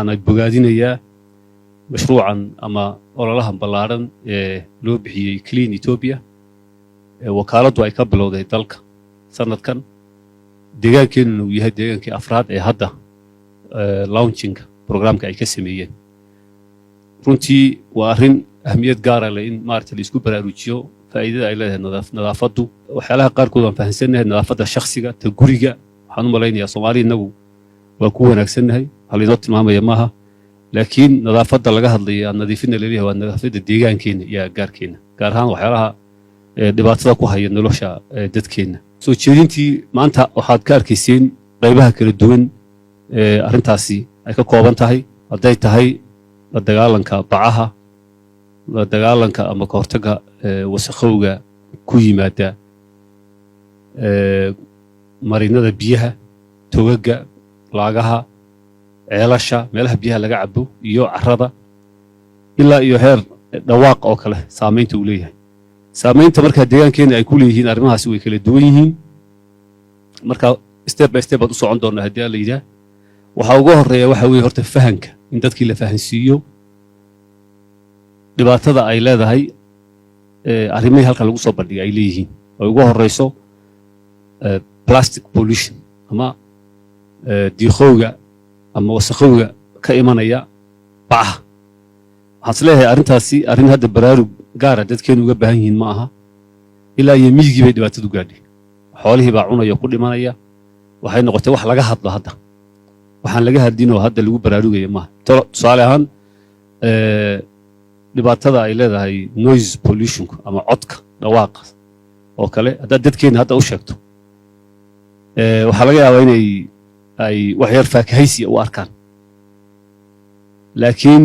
أنا بوجادينيا مشروعا أما أولهم بلارن لو بحي كلين إثيوبيا وكالة أي قبل وده تلك سنة كان ديجان كأنه يهديجان كأفراد هذا launching برنامج أي كسمية runtii waa arrin ahmiyad gaar ah in maartay la isku baraarujiyo faa'iidada ay leedahay nadaafadu waxyaalaha qaar kood aan fahansanahay nadaafada shakhsiga ta guriga waxaan u maleynayaa Soomaaliya inagu waa ku wanaagsanahay hal inoo tilmaamaya maaha laakiin nadaafada laga hadlayo nadiifina leeyahay waa nadaafada deegaankeena iyo gaarkeena gaar ahaan waxyaalaha dhibaatada ku haya nolosha dadkeena soo jeedintii maanta waxaad ka arkayseen qaybaha kala duwan arrintaasi ay ka kooban tahay haday tahay la dagaalanka bacaha la dagaalanka ama ka hortagga wasakhowga ku yimaada marinada biyaha togaga laagaha ceelasha meelaha biyaha laga cabo iyo carrada ilaa iyo heer dhawaaq oo kale saameynta uu leeyahay saameynta marka deegaankeena ay ku leeyihiin arrimahaasi way kala duwan yihiin marka step by step u socon doona hadii la yiraahdo waxa ugu horeeya waxa weey horta fahanka in dadkii la fahansiiyo dhibaatada ay leedahay arrimaha halka lagu soo bandhigay ay leeyihiin oo ugu horeyso plastic pollution ama diiqowga ama wasakhowga ka imanaya bacaha waxaan leeyahay arrintaasi arrin hadda baraarug gaar ah dadkeenu uga baahan yihiin ma aha ilaa iyo miyigii bay dhibaatadu gaadhay xoolihii baa cunaya ku dhimanaya waxay noqotay wax laga hadlo hadda waxaan laga hadinoo hadda lagu baraarugayo maaha tusaale ahaan dhibaatada ay leedahay noise pollution ama codka dhawaaqa oo kale hadda dadkeena hadda u sheegto waxa laga yaabaa inay ay wax yar faakahaysi u arkaan laakiin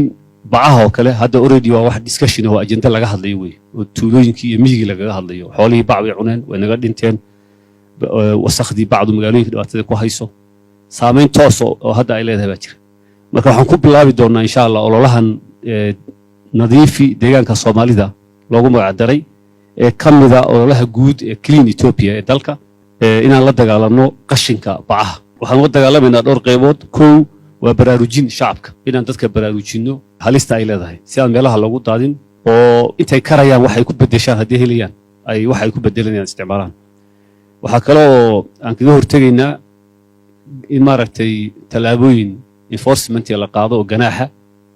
bacaha oo kale hadda already waa wax discussion oo ajenda laga hadlayo weey oo tuulooyinkii iyo miyigii laga hadlayo xoolihii bac way cuneen way naga dhinteen wasakhdii bacdu magaalooyinka dhibaatada ku hayso saameyn toos oo hadda ay leedahay baa jira marka waxaan ku bilaabi doonaa insha Allah ololahan nadiifi deegaanka Soomaalida loogu magac daray kamida ololaha guud ee Clean Ethiopia ee dalka inaan la dagaalano qashinka bacaha waxaan u dagaalamayna dhowr qaybood koow waa baraarujin shacabka inaan dadka baraarujino halista ay leedahay si aan meelaha lagu daadin oo intay karayaan waxay ku bedeshaan hadii helayaan ay waxay ku bedelanayaan isticmaalaan waxa kale oo aan kaga hortageynaa in maaragtay talaabooyin enforcement la qaado oo ganaaxa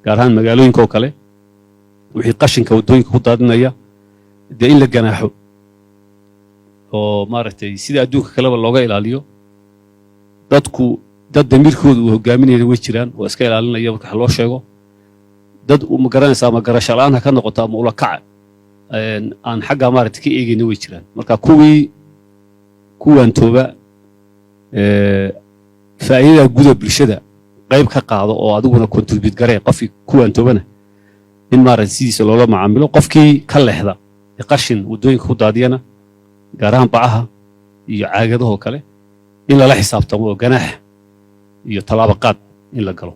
gaar ahaan magaalooyinka oo kale wixii qashinka wadooyinka ku daadinaya in la ganaaxo oo maaragtay sida adduunka kaleba looga ilaaliyo dadku dad damirkoodu uu hogaaminayay way jiraan oo iska ilaalinaya marka loo sheego dad u magaranaysa ama garasho la'aan ka noqoto ama ula kac aan xagga maaragtay ka eegayna way jiraan marka kuwan tooba faa'iidada guud ee bulshada qayb ka qaado oo adiguna contribute garee qofkii kuwan toobana in maaragtay sidiisa loola macaamilo qofkii ka leexda qashin wadooyinka ku daadiyana gaar ahaan bacaha iyo caagadaha kale in la xisaabtamo oo ganaax iyo talaabo qaad in la galo